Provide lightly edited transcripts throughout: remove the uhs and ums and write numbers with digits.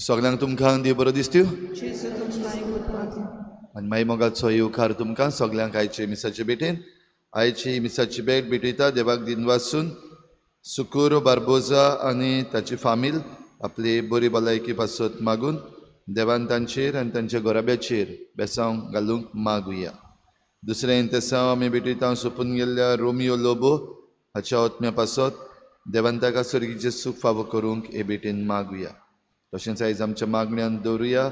सगळ्यांक तुमकां देव बरो दिसत्यो आनी मागीर मोगाचो येवकार तुमकां सगळ्यांक आयचे मिसाचे भेटेन आयची मिसाची भेट भेटयता देवाक दिन वाचून सुकूर बार्बोजा आनी ताची फामील आपली बरी भलायकी पासत मागून देवान तांचेर आनी तांच्या गोराब्याचेर बेसांव घालूंक मागुया. दुसरें इंतेसांव आमी भेटयता सोंपून गेल्ल्या रोमियो लोबो हाच्या ओत्म्या पासत देवान ताका सर्गीचें सूख फावो करूंक हे भेटेन मागुया. तशेंच आयज आमच्या मागण्यांत दवरुया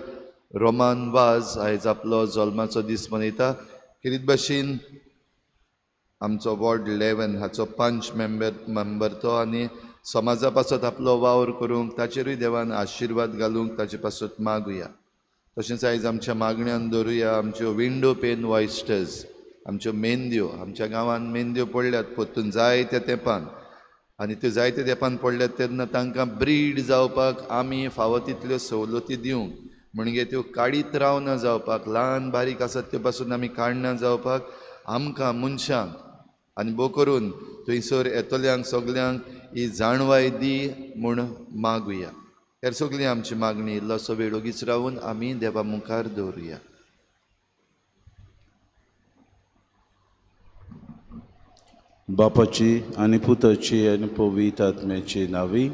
रोमान वाज आयज आपलो जल्माचो दीस मनयता. किरीत भाशेन आमचो वॉर्ड 11 हाचो पंच मेंबर तो आनी समाजा पासत आपलो वावर करूंक ताचेरूय देवान आशिर्वाद घालूंक ताचे पासत मागुया. तशेंच आयज आमच्या मागण्यांत दवरुया आमच्यो विंडो पेन वॉयस्टर्स आमच्यो मेंद्यो. आमच्या गांवांत मेंद्यो पडल्यात पोत्तून जायत्या तेंपान आनी त्यो जायत्या तेंपान पडल्यात तेन्ना तांकां ब्रीड जावपाक आमी फावो तितल्यो सवलती दिवंक म्हणजे त्यो काडीत रावना जावपाक ल्हान बारीक आसात त्यो पासून आमी काडना जावपाक आमकां मनशांक आनी भोव करून थंयसर येतल्यांक सगल्यांक ही जाणवाय दी म्हूण मागुया. हेर सगळी आमची मागणी इल्लोसो वेळ ओगीच रावून आमी देवा मुखार दवरुया. बापाची आनी पुताची आनी पवित्र आत्म्याची नावी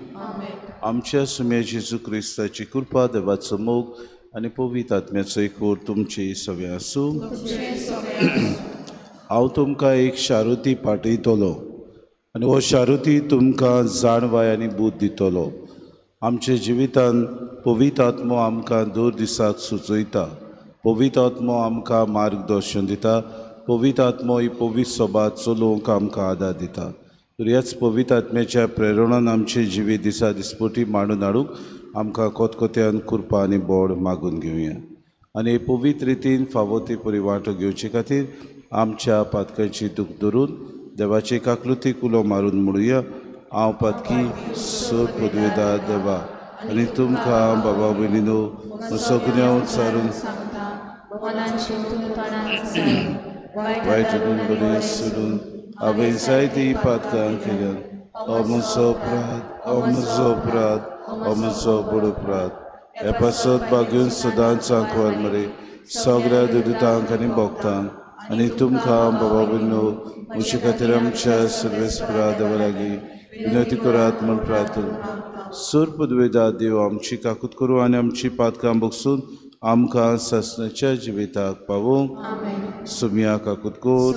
आमच्या सुम्या जेजू क्रिस्ताची कृपा देवाचो मोग आनी पवित्र आत्म्याचो एकूर तुमची सगळ्यां आसूं. हांव तुमकां एक शारुती पाठयतलो आनी हो शारुती तुमकां जाणवाय आनी बूद दितलो. आमच्या जिवितांत पवित्र आत्मो आमकां दर दिसाक सुचयता. पवित्र आत्मो आमकां मार्गदर्शन दिता. पवित्र आत्मो ही पवित्र सभा चलोवंक आमकां आदार दिता. ह्याच पवित्र आत्म्याच्या प्रेरणान आमचे जिवीत दिसा दिसपटी मांडून हाडूंक आमकां कोतकोत्यान कृपा आनी बोड मागून घेवया. आनी हे पवित्र रितीन फावो ती परी वांटो घेवचे खातीर आमच्या पातकांची दूख धरून देवाचे काकलुतीक उलो मारून म्हणुया. हांव पातकी सोर पदवेदार देवा आनी तुमकां बाबा भयणीनो सगळ्या उत्सारून वायट बरें सोडून हांवें जायती पातकां केल्यात. हो म्हजो अपराध हो म्हजो बडो अपराध. हे पासत बागेवन सदांच सांकवार मरे सगळ्या दुतांक आनी भोगतांक आनी तुमकां बाबा भयणीनो म्हजे खातीर आमच्या सर्वेस्परा देवा लागीं विनंती करात म्हूण प्रार्थना. सोर पदवेदार देव आमची काकूत करूं आनी आमची पातकां भोगसून आमकां ससनाच्या जिविताक पावोवंक. सुम्या काकूत कोर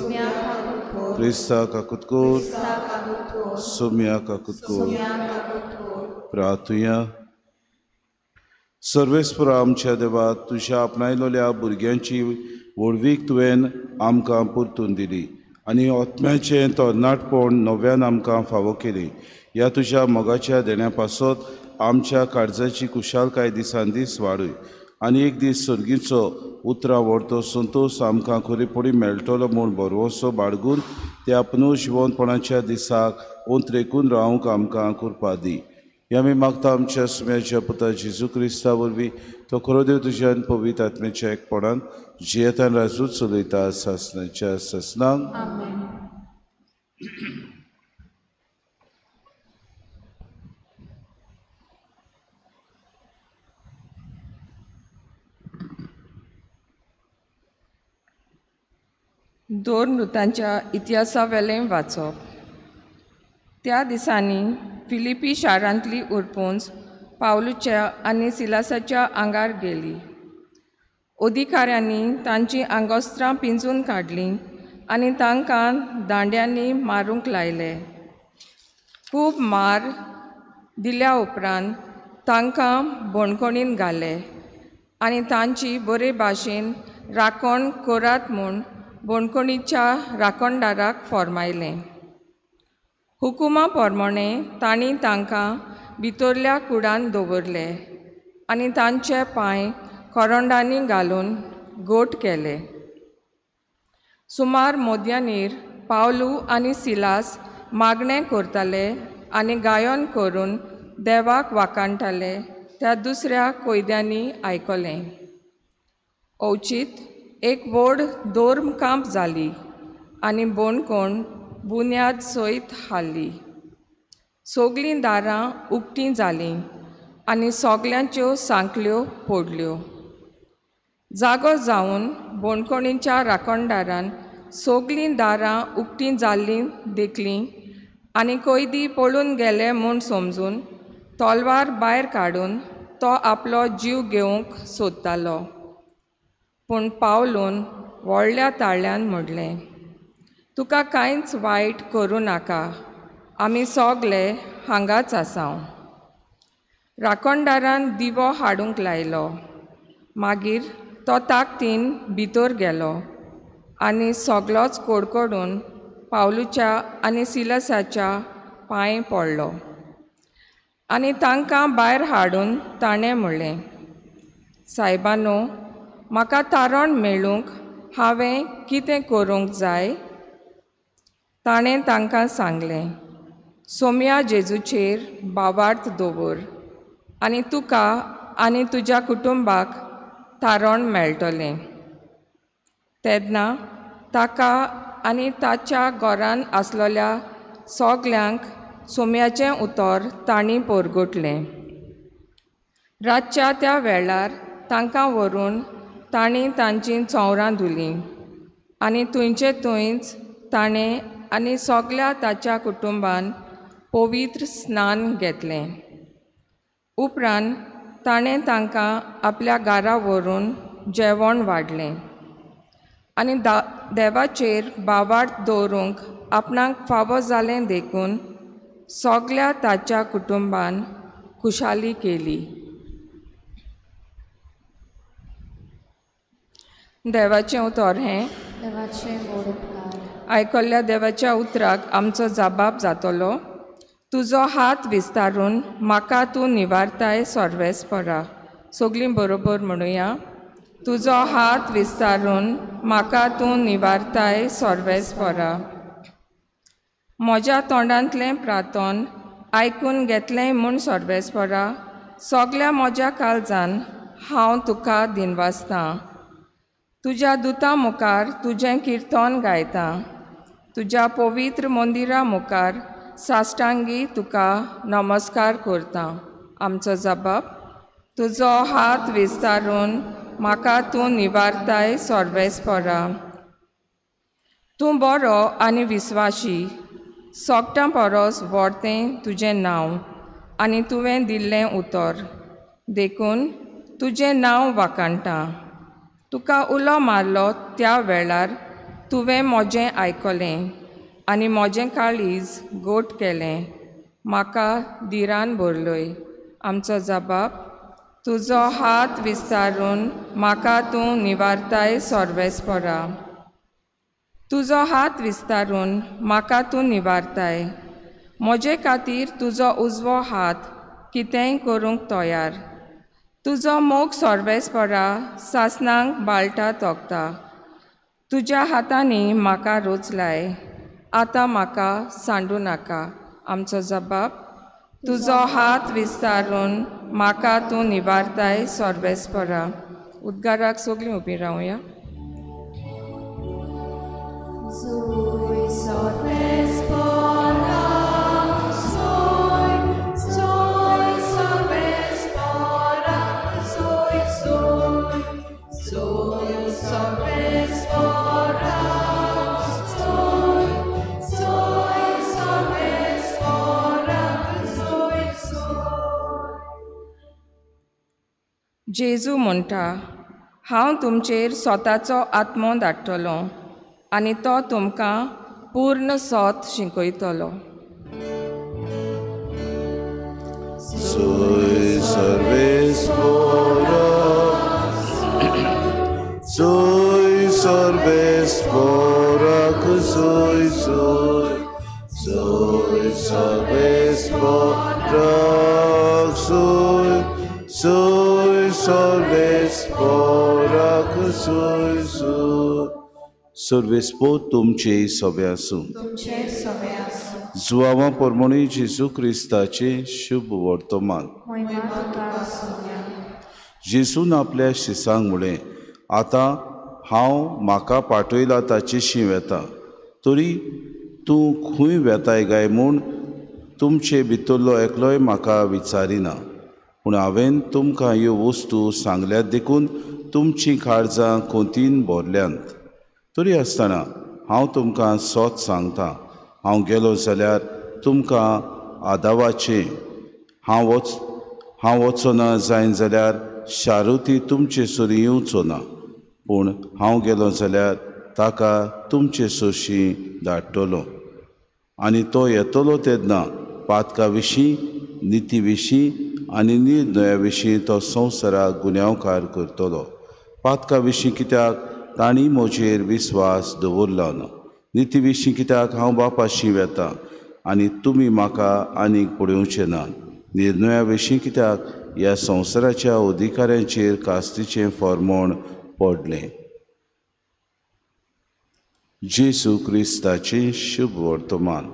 क्रिस्ता काकूत कोर सुम्या काकूत कोर. प्रार्थुया. सर्वेस्परा आमच्या देवा तुज्या आपणायलोल्या भुरग्यांची वळवीक तुवें आमकां परतून दिली आनी आत्म्याचें तरणाटपण नव्यान आमकां फावो केली. ह्या तुज्या मोगाच्या देण्या पासत आमच्या काळजाची कुशालकाय दिसान दीस वाडय आनी एक दीस सर्गीचो उतरां व्हरतो संतोश आमकां खरेपणी मेळटलो म्हूण भरवोसो बाळगून त्या आपणू जिवनपणाच्या दिसाक ओंत्रेकून रावंक आमकां कृपा दी. हे आमी मागता आमच्या सुम्याच्या पुता जेजू क्रिस्ता वरवीं तो खरो देव तुज्यान पवित्र आत्म्याच्या एकपणान जियेतान राजूच चलयता ससनाच्या ससनांक. दोन मृतांच्या इतिहासा वेलें वाचप. त्या दिसांनी फिलिपी शारांतली उरपूंच पावलूच्या आनी सिलासाच्या आंगार गेली. अधिकाऱ्यांनी तांची आंगोस्त्रां पिंजून काडलीं आनी तांकां दांड्यांनी मारूंक लायले. खूब मार दिल्या उपरांत तांकां बोणकोणीन घाले आनी तांची बरे भाशेन राखण करात म्हूण बोणकोणीच्या राखणदाराक फॉर्मायलें. हुकुमा पोरमोणे तांणी तांकां भितरल्या कुडान दवरले आनी तांचे पांय खोरोंडांनी घालून गोठ केले. सुमार मोदयांनीर पावलू आनी सिलास मागणें करताले आनी गायोन करून देवाक वाकाणटाले त्या दुसऱ्या कैद्यांनी आयकलें. अवचीत एक व्हड दोर्म कांप जाली आनी बोणकोण बुन्याद सयत हाल्ली. सगळीं दारां उक्तीं जालीं आनी सोगल्यांच्यो सांकल्यो पोडल्यो. जागो जावन बोणकोणीच्या राखणदारान सोगलीं दारां उक्तीं जाल्लीं देखलीं आनी कोयदी पळून गेले म्हूण समजून तलवार भायर काडून तो आपलो जीव घेवंक सोदतालो. पूण पावलून व्हडल्या ताळ्यान म्हणलें, तुका कांयच वायट करूं नाका, आमी सोगले हांगाच आसांव. राखणदारान दिवो हाडूंक लायलो. मागीर तो ताकतीन भितर गेलो आनी सोगलोच कोडकोडून पावलूच्या आनी सिलासाच्या पांय पडलो. आनी तांकां भायर हाडून ताणें म्हणलें, सायबानो, म्हाका तारण मेळूंक हांवें कितें करूंक जाय? ताणें तांकां सांगलें, सोम्या जेजूचेर बावार्थ दवर आनी तुका आनी तुज्या कुटुंबाक तारण मेळटलें. तेन्ना ताका आनी ताच्या घरान आसलोल्या सोगल्यांक सोम्याचें उतर तांणी परगटलें. रातच्या त्या वेळार तांकां व्हरून तांणी तांचीं चौरां धुलीं आनी थंयचे थंयच ताणें आनी सोगल्या ताच्या कुटुंबान पवित्र स्नान घेतलें. उपरांत ताणें तांकां आपल्या घरा व्हरून जेवण वाडलें आनी देवाचेर बावार्थ दवरूंक आपणाक फावो जालें देखून सोगल्या ताच्या कुटुंबान खुशाली केली. देवाचें उतर हें. आयकल्ल्या देवाच्या उतराक आमचो जबाब जातलो, तुजो हात विस्तारून म्हाका तूं निवारताय सर्वेस्परा. सगलीं बरोबर म्हणुया, तुजो हात विस्तारून म्हाका तूं निवारताय सर्वेस्परा. म्हज्या तोंडांतलें प्रार्थन आयकून घेतलें म्हूण सर्वेस्परा, सोगल्या म्हज्या काळजान हांव तुका दिनवासतां. तुज्या दुतां मुखार तुजें किर्तन गायतां. तुज्या पवित्र मंदिरा मुखार साश्टांगी तुका नमस्कार करतां. आमचो जबाब, तुजो हात विस्तारून म्हाका तूं निवारताय सर्वेस्परा. तूं बरो आनी विस्वाशी, सोगटां परस व्हडतें तुजें नांव आनी तुवें दिल्लें उतर देखून तुजें नांव वाखाणटां. तुका उलो मारलो त्या वेळार तुवें म्हजें आयकलें आनी म्हजें काळीज गोठ केलें. म्हाका धिरान भरलय. आमचो जबाब, तुजो हात विस्तारून म्हाका तूं निवारताय सर्वेस्परा. तुजो हात विस्तारून म्हाका तूं निवारताय. म्हजे खातीर तुजो उजवो हात कितेंय करूंक तयार. तुजो मोग सर्वेस्परा सासणांक बाळटा तोगता. तुज्या हातांनी म्हाका रोचलाय. आतां म्हाका सांडूं नाका. आमचो जबाब, तुजो हात विस्तारून म्हाका तूं निवारताय सर्वेस्परा. उद्गाराक सगलीं उबीं रावया. जेजू म्हणटा, हांव तुमचेर स्वताचो आत्मो धाडटलों आनी तो तुमकां पूर्ण सोत शिकयतलो. Soy सर्वेस्परा, soy सर्वेस्परा, soy सर्वेस्परा, soy सर्वेस्परा, सर्वेस्पो तुमचे सोबे आसूं. जुआवा पोरमोणी जेजू क्रिस्ताचे शुभ वर्तमान. जेजून आपल्या शिसांक म्हळें, आतां हांव म्हाका पाठयला ताचेशी वेता, तरी तूं खंय वेताय गाय म्हूण तुमचे भितरलो एकलोय म्हाका विचारिना. पूण हांवें तुमकां ह्यो वस्तू सांगल्यात देखून तुमचीं काळजां खोंतीन भरल्यांत. तरी आसतना हांव तुमकां सोत सांगतां, हांव गेलो जाल्यार तुमकां आदावाचें. हांव वचना जायन जाल्यार शारुती तुमचे सोरी येवचो ना, पूण हांव गेलो जाल्यार ताका तुमचे सोशी धाडटलो. आनी तो येतलो तेन्ना पातका विशीं, निती विशीं आनी निर्णया विशीं तो संवसाराक गुन्यांवकार करतलो. पातका विशीं कित्याक तांणी म्हजेर विस्वास दवरलो ना. निती विशीं कित्याक हांव बापाशी वेतां आनी तुमी म्हाका आनीक पळोवचे ना. निर्णया विशीं कित्याक ह्या संवसाराच्या अधिकाऱ्यांचेर कास्तीचें फर्मोण पडलें. जेसू क्रिस्ताचें शुभ वर्तमान.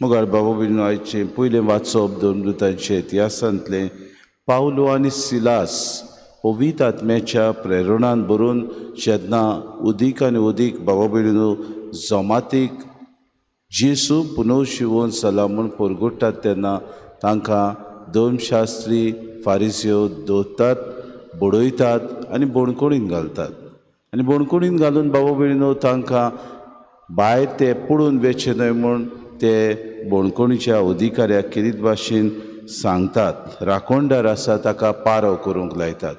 मुगार बाबा बीन आयचें पयलें वाचप धर्मदूतांचे इतिहासांतलें पावलो आनी सिलास पवित्र आत्म्याच्या प्रेरणान बरोवन जेन्ना उदीक आनी उदीक बाबा भयणीनो जमातीक जेसू पुनर्शिवोवन जाला म्हूण परगोडटात तेन्ना तांकां धर्मशास्त्री फारिसियो दवरतात, बडयतात आनी बोणकुणीन घालतात. आनी बोणकुणीन घालून बाबा भयणीनो तांकां भायर ते पडून वेचे न्हय म्हूण ते बोणकुणीच्या अधिकाऱ्याक किरीत भाशेन सांगतात. राखणदार आसा ताका पारो करूंक लायतात.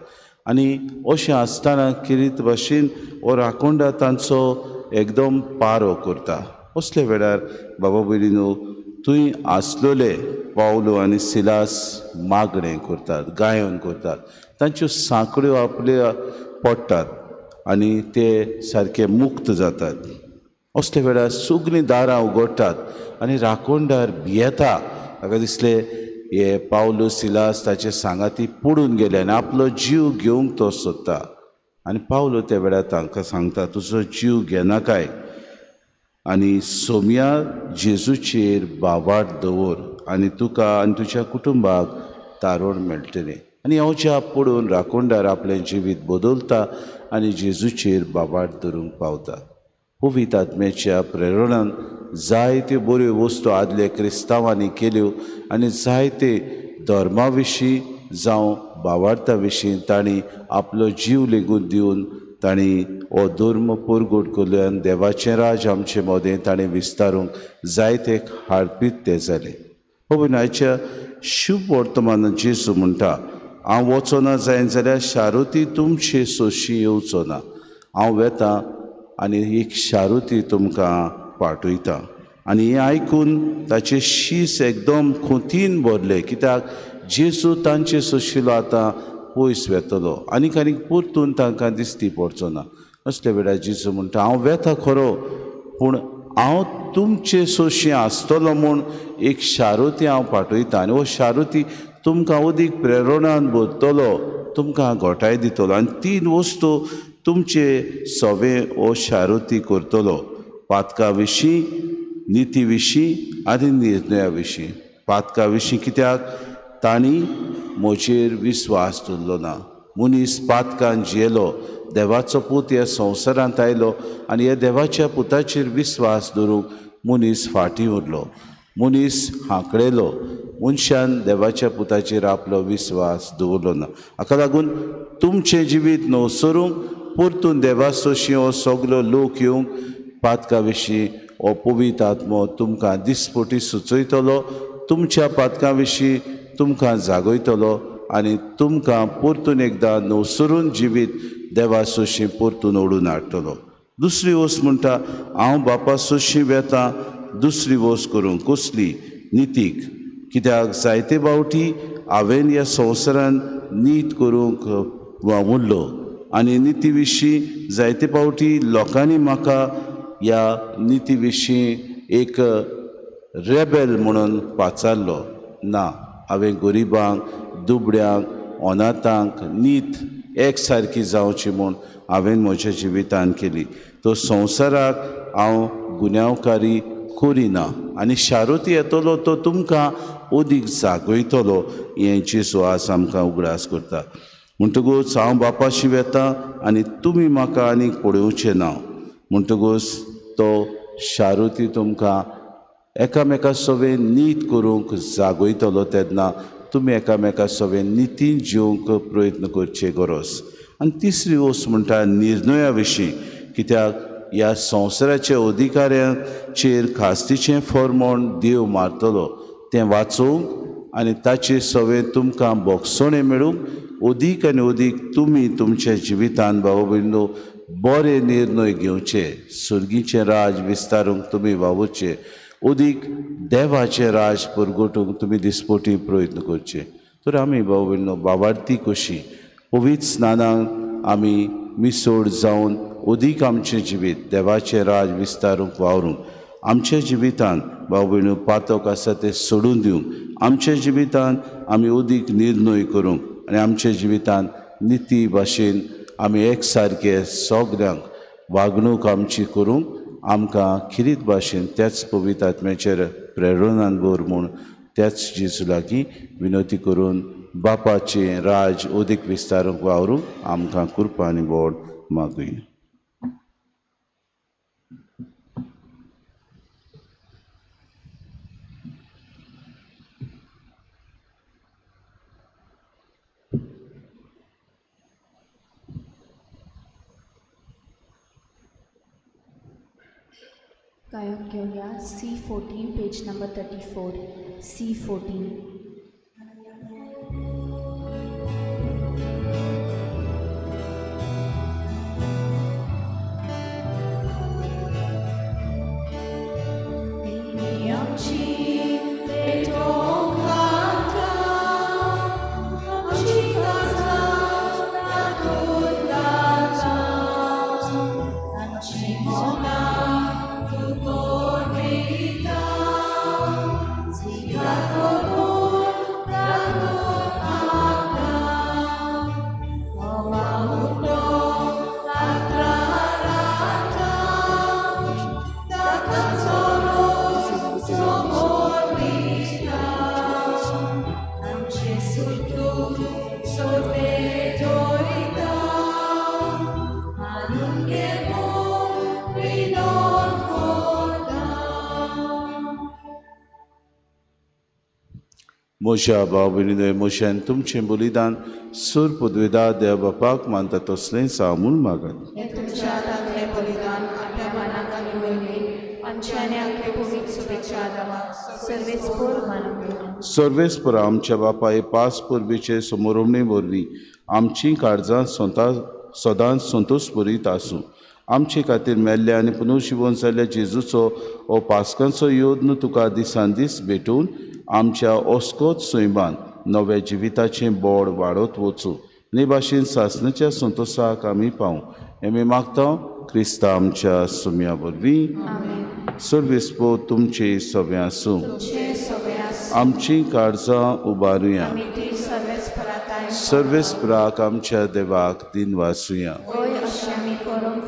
आनी अशें आसतना किरीत भाशेन हो राखणदार तांचो एकदम पारो करता. असले वेळार बाबा भयणीनो थंय आसलोले पावलो आनी सिलास मागणें करतात, गायन करतात. तांच्यो सांकड्यो आपल्या पडटात आनी ते सारके मुक्त जातात. असले वेळार सगळीं दारां उगडटात आनी राखणदार भियेता. ताका दिसलें हे पावलो सिलास ताचे सांगाती पडून गेले आनी आपलो जीव घेवंक तो सोदता. आनी पावलो त्या वेळार तांकां सांगता, तुजो जीव घेनाकाय आनी सोम्या जेजूचेर बाबाट दवर आनी तुका आनी तुज्या कुटुंबाक तारण मेळटलें. आनी हांवच्या पडून राखणदार आपलें जिवीत बदलता आनी जेजूचेर बाबाट धरूंक पावता. पवित्र आत्म्याच्या प्रेरणान जायत्यो बऱ्यो वस्तू आदले क्रिस्तांवांनी केल्यो आनी जायते धर्मा विशीं जावं भावार्था विशीं तांणी आपलो जीव लेगून दिवन तांणी हो धर्म परगोड केलो आनी देवाचें राज आमचे मदें ताणें विस्तारूंक जायते हाडपीत ते जाले. पळय आयच्या शुभ वर्तमानांत जेसू म्हणटा, हांव वचना जायन जाल्यार शारुती तुमचे सोशी येवचो ना. हांव वेतां आनी एक शारुती तुमकां पाठयता. आनी हें आयकून ताचे शीस एकदम खोंतीन भरले, कित्याक जेसू तांचे सोशिलो आतां पयस वेतलो आनीक परतून तांकां दिसती पडचो ना. असले वेळार जेसू म्हणटा, हांव वेता खरो, पूण हांव तुमचे सोशी आसतलो म्हूण एक शारुती हांव पाठयतां आनी हो शारुती तुमकां अदीक प्रेरणान भरतलो, तुमकां घोटाय दितलो आनी 3 वस्तू तुमचे सवे हो शारुती करतलो. पातका विशीं, निती विशीं आनी निर्णया विशीं. पातका विशीं कित्याक तांणी म्हजेर विस्वास दवरलो ना. मनीस पातकान जियेलो, देवाचो पूत ह्या संवसारांत आयलो आनी ह्या देवाच्या पुताचेर विस्वास दवरूंक मनीस फाटीं उरलो. मनीस हांकडेलो, मनशान देवाच्या पुताचेर आपलो विस्वास दवरलो ना. हाका लागून तुमचें जिवीत नवसरूंक परतून देवा सोशी हो सगलो लोक येवंक पातका विशीं हो पवित्र आत्मो तुमकां दिसपोटी सुचयतलो, तुमच्या पातकां विशीं तुमकां जागयतलो आनी तुमकां परतून एकदां नवसरून जिवीत देवा सोशी परतून ओडून हाडटलो. दुसरी वस्त म्हणटा, हांव बापा सोशी वेतां दुसरी वस्त करूंक. कसली? नितीक. कित्याक जायते फावटी हांवें ह्या संवसारान नीत करूंक उरलो आनी निती विशीं जायते फावटी लोकांनी म्हाका ह्या निती विशीं एक रेबेल म्हणून पाचारलो. ना, हांवें गरिबांक, दुबड्यांक, अनाथांक नीत एक सारकी जावची म्हूण हांवें म्हज्या जिवितान केली. तो संवसाराक हांव गुन्यांवकारी करिना आनी शारुती येतलो तो तुमकां अदीक जागयतलो हें जेसू आज आमकां उगडास करता. म्हणटकूच हांव बापाशी वेतां आनी तुमी म्हाका आनीक पळोवचे ना. म्हणटकूच तो शारुती तुमकां एकामेका सवे नीत करूंक जागयतलो तेन्ना तुमी एकामेका सवे नितीन जिवंक प्रयत्न करचे गरज. आनी तिसरी वस्त म्हणटा निर्णया विशीं, कित्याक ह्या संवसाराच्या अधिकाऱ्यांचेर खास्तीचें फर्मोण देव मारतलो तें वाचूंक आनी ताचे सवे तुमकां भोगसणे मेळूंक अदीक आनी अदीक तुमी तुमच्या जिवितांत भाव भयणो बरे निर्णय घेवचे, सुर्गीचें राज विस्तारूंक तुमी वावुरचे, अदीक देवाचें राज परगटूंक तुमी दिसपोटी प्रयत्न करचे. तर आमी भाव भयणो भावार्थी कशी पवित्र स्नानांक आमी मिसोड जावन अदीक आमचें जिवीत देवाचें राज विस्तारूंक वावरूंक, आमच्या जिवितांत भाव भयणो पातक आसा ते सोडून दिवंक, आमच्या जिवितांत आमी अदीक निर्णय करूंक आनी आमच्या जिवितांत निती भाशेन आमी एक सारके सगल्यांक वागणूक आमची करूंक आमकां खिरीत भाशेन त्याच पवित्र आत्म्याचेर प्रेरणान भर म्हूण त्याच जेजू लागीं विनंती करून बापाचें राज अदीक विस्तारूंक वावरूंक आमकां कृपा आनी बोड मागुया. गायक घेऊया C14 पेज नंबर 34. C14. म्हज्या भाव भयणींनो, म्हज्यान तुमचें बलिदान सूर पदवेदार देव बापाक मानता तसलें सामूल मागात. हे तुमच्या हातांतलें बलिदान आपल्या मनाक आनी वयले आमच्या आनी आमचे पवित्र सुबेच्या आदाराक सर्वेस्पोर मानून सर्वेस्पर आमच्या बापा हे पास परबीचे समोरमणे वरवीं आमचीं काळजां सदांच संतोश भरीत आसूं. आमचे खातीर मेल्ल्या आनी पुनर्जिवन जाल्ल्या जेजूचो हो पासकांचो योद्न तुका दिसान दीस भेटून आमच्या ओस्कोत सैमान नव्या जिविताचें बोड वाडत वचूं. हे भाशेन सासणाच्या संतोशाक आमी पावूं. हें मागता क्रिस्ता आमच्या सुम्या वरवीं. सर्वेस्पो तुमचे सवे आसूं. आमचीं काळजां उबारुया. सर्वेस्पराक आमच्या देवाक दिन वाचुया.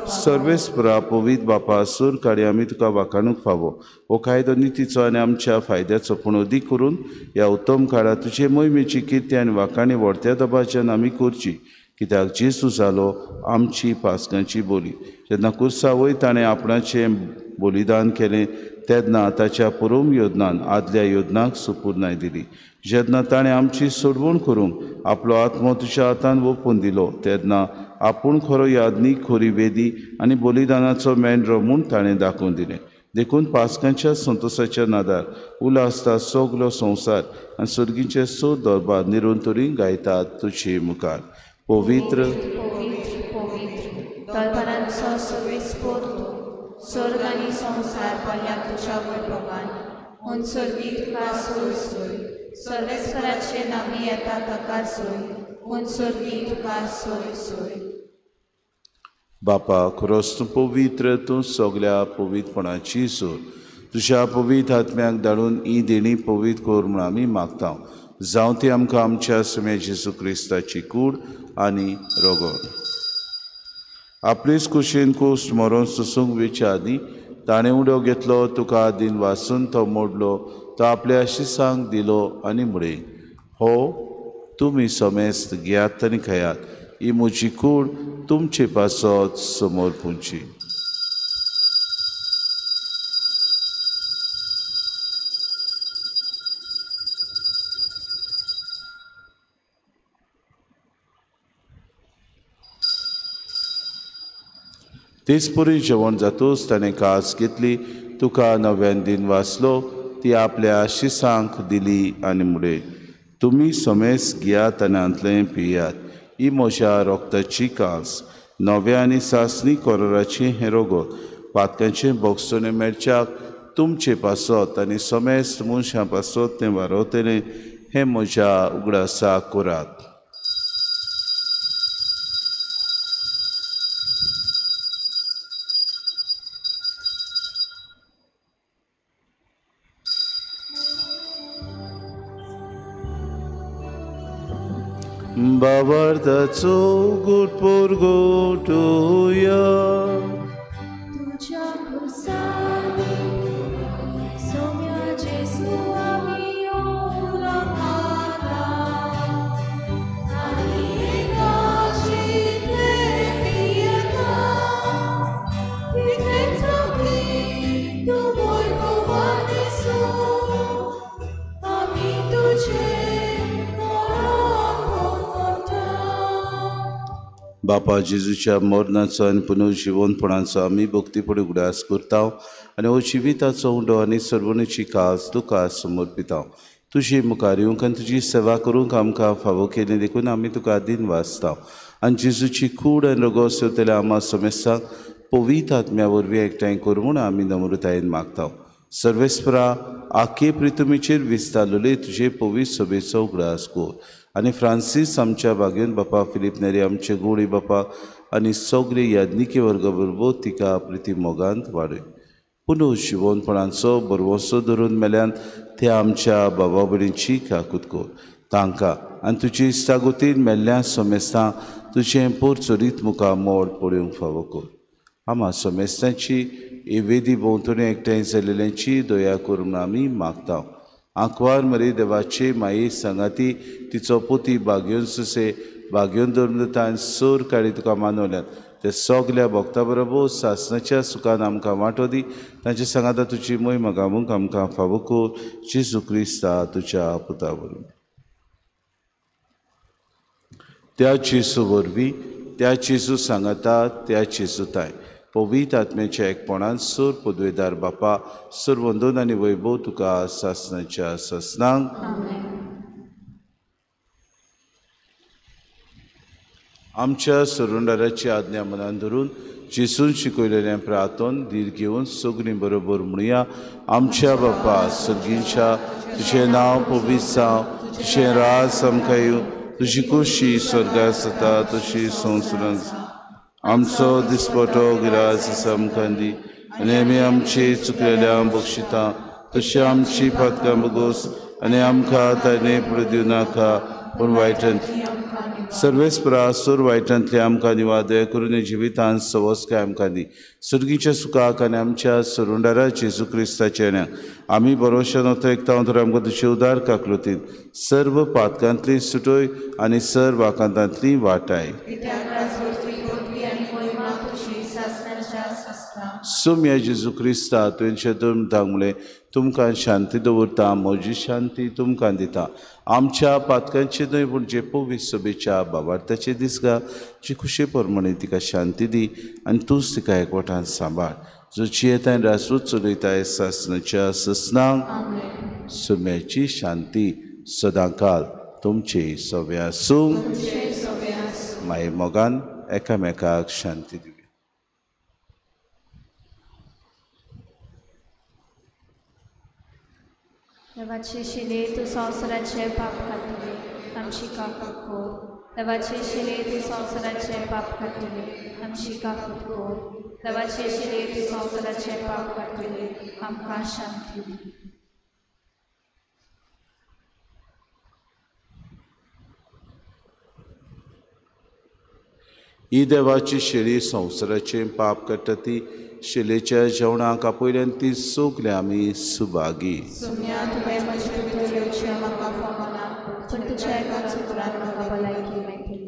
सर्वेस्परा पवित्र बापा सूर काडी आमी तुका वाखाणूक फावो. हो कायदो नितीचो आनी आमच्या फायद्याचो पूण अदीक करून ह्या उत्तम काळात तुजे मोहिमेची किर्ती आनी वाखाणी व्हडत्या दबाच्यान आमी करची. कित्याक जेजू जालो आमची पासकांची बोली. जेन्ना कुर्सा वयर ताणें आपणाचें बलिदान केलें तेन्ना ताच्या पुरोम योजनान आदल्या योजनाक सुपूर्णाय दिली. जेन्ना ताणें आमची सोडवण करूंक आपलो आत्मो तुज्या हातान ओपून दिलो तेन्ना आपूण खरो यादनी खोरी वेदी आनी बलिदानाचो मेंढरो म्हूण ताणें दाखोवन दिलें. देखून पासकांच्या संतोशाच्या नादार उलासता सगलो संवसार आनी सर्गीचे सो दरबार निरंतरी गायतात तुजे मुखार. पवित्र कल्पनांचो सर्वेस्पोर स्वर्ग आनी संवसार पडल्यात तुज्या वैभवान. म्हूण सर्गी तुका सोय सोय. सर्वेस्पराचे नामी येता ताका सोय. म्हूण सर्गी तुका सोय सोय. बापा खरोच तूं पवित्र, तूं सगल्या पवित्रपणाची सोर. तुज्या पवित्र आत्म्याक धाडून ही देणी पवित्र कर म्हूण आमी मागता. जावं ती आमकां आमच्या सुम्या जेजू क्रिस्ताची कूड आनी रोगोड. आपलीच कुशीन कुश्ट मरोन सुसूंक वेच्या आदीं ताणें उडो घेतलो, तुका दिन वाचून तो मोडलो, तो आपल्या शिसांक दिलो आनी म्हळे, हो तुमी समेस्त घेयात आनी खयात. ही म्हजी कूड तुमचे पासत समोर पुंची. तेचपुरी जेवण जातूच ताणें कास घेतली, तुका नव्यान दिन वाचलो, ती आपल्या शिसांक दिली आनी मुडे तुमी समेस घेयात आनी अंतलें पियात, ही म्हज्या रोगताची कास, नव्या आनी सासणी कोराची हें रोगोत, पातकांचे बोगसोने मेळच्याक तुमचे पासत आनी समेस मनशां पासत तें वारोतलें, हें म्हज्या उगडासाक करात. बाबार्दाचो गोड पोरगोटुया तुझ्या खुर्सानी सोम्या जेसू आमी ओळखला आनी एकाचीतले पियता विक्रेतांनी तू वैभवान दिसो आमी तुझे बापा जेजूच्या मरणाचो आनी पुनर्जीवनपणाचो आमी भक्तीपडी उगडास करता आनी हो जिविताचो उंडो आनी सर्वणीची कास तुका समर्पिता. तुजी मुखार येवंक आनी तुजी सेवा करूंक आमकां फावो केली देखून आमी तुका दिन वाचता आनी जेजूची कूड आनी रगत सेवतल्या आमा समेस्तांक पवित्र आत्म्या वरवीं एकठांय कर म्हूण आमी नम्रतायेन मागता. सर्वेस्परा आखे प्रितुमेचेर विस्तारलेले तुजे पवित्र सभेचो उगडास कर आनी फ्रांसीस आमच्या बागेन बापा, फिलीप नेरी आमचे गोडी बापा आनी सगळे याज्ञिके वर्गा बरोबर तिका प्रिती मोगांत वाडय. पुनर्जीवनपणाचो बरवंसो धरून मेल्यान ते आमच्या बाबा भयणींची काकूत कर तांकां आनी तुजी इश्टागोतीन मेल्ल्या समेस्तां तुजें पोरचोरीत मुखार मोड पळोवंक फावो कर. आमा समेस्तांची हे वेदी भोंवतणी एकठांय जाल्ल्यांची दया करून आमी मागता. आंकवार मरे देवाचे माये सांगाती तिचो पोती बागयोन सुसे बागयोन धर्मतान सोर काडी तुका मानवल्यात ते सगल्या भक्तां बरोबर सासणाच्या सुखान आमकां वांटो दी. तांचे सांगाता तुजी मोहीम गावूंक आमकां फावो कर. जेजू क्रिस्ता तुज्या पुता वरवीं त्या जेजू वरवीं त्या जेजू सांगाता त्या जेजू ताय पवित्र आत्म्याच्या एकपणान सोर पदवेदार बापा सर्वंदोन आनी वैभव तुका सासणाच्या ससनांक आमच्या सुरुंडाराची आज्ञा मनान धरून जेजून शिकयलेलें प्रार्थन धीर घेवन सगळीं बरोबर म्हणुया. आमच्या बापा सर्गींच्या तुजें नांव पवित्र जावं, तुजें राज आमकां येवं, तुजी कुशी स्वर्गांत जाता तशी संवसारांत. आमचो दिसपटो गिरास आमकां दी आनी आमी आमची चुकलेल्यांक बक्षिता तशी आमची पातकां बगोस आनी आमकां ताणे पडूं दिवं नाका पूण वायटांतली सर्वेस्परा सोर वायटांतली आमकां निवादय करून जिवितांत सवस्काय आमकां दी. सर्गीच्या सुखाक आनी आमच्या सुरुंडारा जेजू क्रिस्ताच्या येण्याक आमी बरोवशेन वता एकता तर आमकां तुजे उदार काकलुतीन सर्व पातकांतली सुटोय आनी सर्व आकांतांतली वाटाय. सोम्या जेजू क्रिस्ता तुवेंचे धर्म धांगले तुमकां शांती दवरता, म्हजी शांती तुमकां दिता. आमच्या पातकांचे न्हय पूण जे पवित्र सभेच्या भावार्थाचे दिसगा जी खुशी प्रमाणे तिका शांती दी आनी तूंच तिका एकवटान सांबाळ. जो जियेताय राजवट चलयताय सासणाच्या ससनांक सोम्याची शांती सदांकाल तुमचे सव्या आसूं. माये मोगान एकामेकाक शांती दिवया. देवाचे शिले तूं संवसाराचे पाप काडटले आमची काकूत कर. देवाचे शिले तूं संवसाराचे पाप काडटले आमची काकूत कर. देवाचे शिले तूं संवसाराचे पाप काडटले आमकां शांती दी. ही देवाची शिली संवसाराचे पाप काडटा ती शिलेच्या जेवणाक आपयल्यान ती सोगले आमी सुभागी. सोम्या तुवें म्हजे भितर येवचें म्हाका फावना पूण तुज्या एका चुकरान म्हाका भलायकी मेळटली.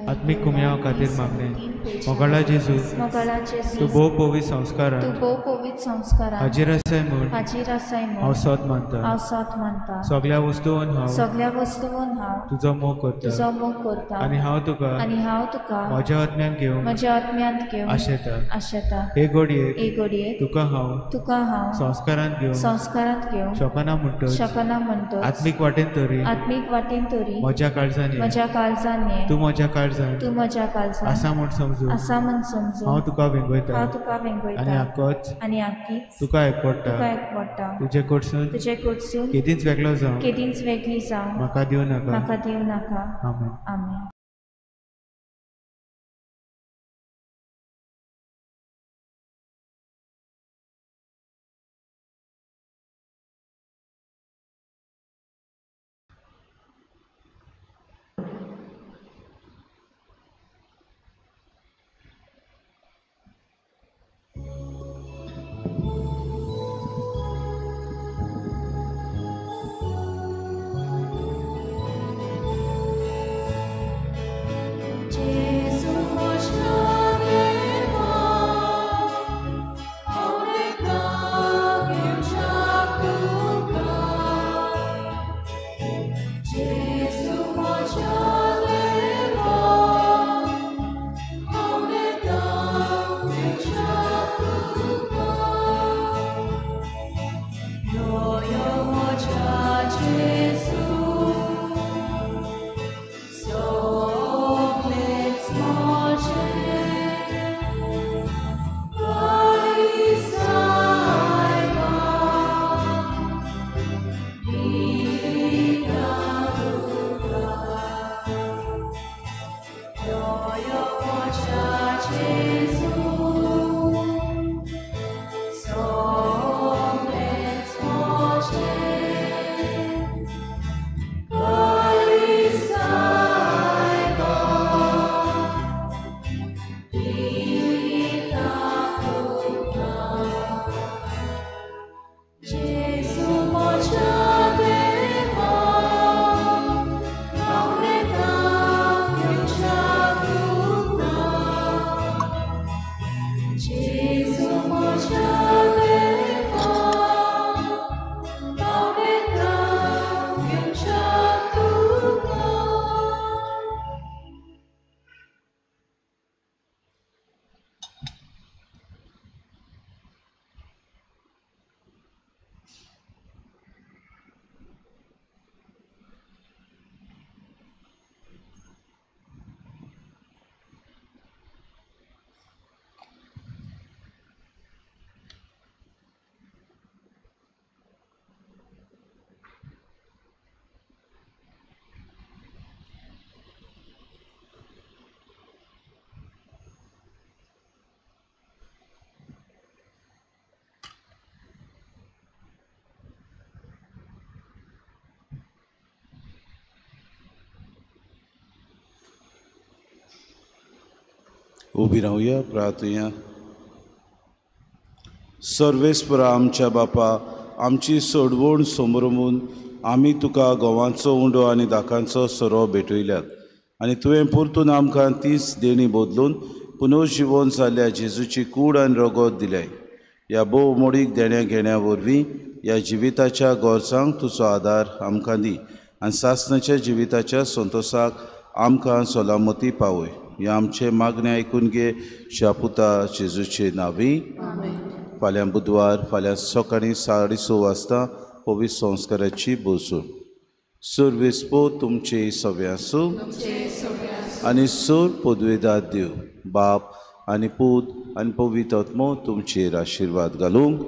आत्मीक कुम्या खातीर मागणें मोगाळा जेजू मोगाळा तू जेजू भोव पवित्र संस्कारां तूं भोव पवित्र संस्कारां हाजेर आसाय म्हूण हाजीर आसाय हांव म्हूण सोत मानता हांव सोत मानता सगळ्या वस्तूंन हांव सगळ्या वस्तूंन हांव तुजो मोग करता तुजो मोग करता आनी हांव तुका आनी हांव तुका म्हज्या आत्म्यान घेवंक म्हज्या आत्म्यांत घेवन आशेता आशेता हे घडयेक एक घडयेक तुका हांव तुका हांव संस्कारांत घेवन संस्कारांत घेवन शकना म्हणटच शकना म्हणटच आत्मीक वाटेन तरी आत्मीक वाटेन तरी म्हज्या काळजान ये. म्हज्या काळजान ये तूं म्हज्या काळजान तूं म्हज्या काळजान आसा म्हूण समजून आसा म्हूण समजून हांव तुका वेंगयता हांव तुका आनी वेंगयता आक्कोच आनी आख्खीच तुका एकवडटा तुका एकवडटा तुजे कडसून तुजे कडसून केदींच वेगळो जावं केदींच वेगळी जावं म्हाका दिवं नाका म्हाका दिवं नाका आमेन. आमेन. उबी रावया, प्रार्थया. सर्वेस्परा आमच्या बापा, आमची सोडवण समोरून आमी तुका गोवांचो उंडो आनी दाकांचो सोरो भेटयल्यात आनी तुवें परतून आमकां तीच देणी बदलून पुनर्जीवन जाल्ल्या जेजूची कूड आनी रगत दिल्याय. ह्या भोव मोडीक देण्या घेण्या वरवीं ह्या जिविताच्या गोरजांक तुजो आदार आमकां दी आनी सासणाच्या जिविताच्या संतोशाक आमकां सोलामती पावय. ह्या आमचे मागणे आयकून घे शापुता जेजूचे नांवी. फाल्यां बुधवार फाल्यां सकाळीं 6:30 वाजता पवित्र संस्काराची बसून. सर्वेस्पो तुमचे सव्यासो आनी सोर पदवेदार देव बाप आनी पूत आनी पवित्र आत्मो तुमचेर आशिर्वाद घालूंक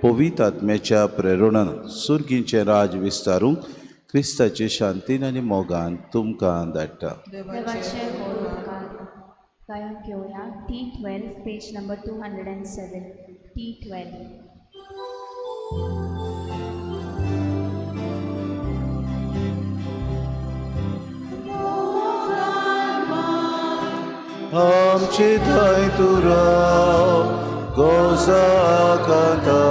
पवित्र आत्म्याच्या प्रेरणान सुर्गींचें राज विस्तारूंक क्रिस्ताचे शांतीन आनी मोगान तुमकां धाडटा. देवाचे बोल उपकार गायन घेवया. T12 page number 207. T12. आमची थंय तूं राव गोसा कांता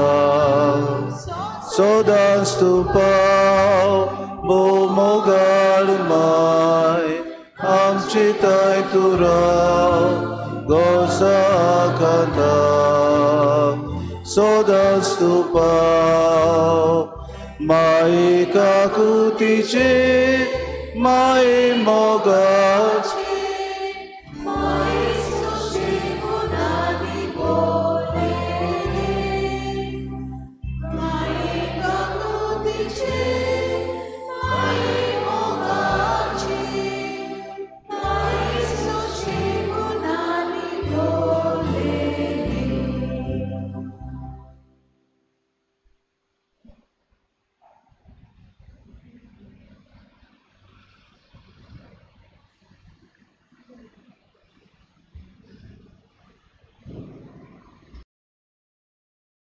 सदांच तूं पाव भोव मोगाळ माय. आमची थंय तूं राव goza canta, sodas tu pau, mai ca cutice, mai moga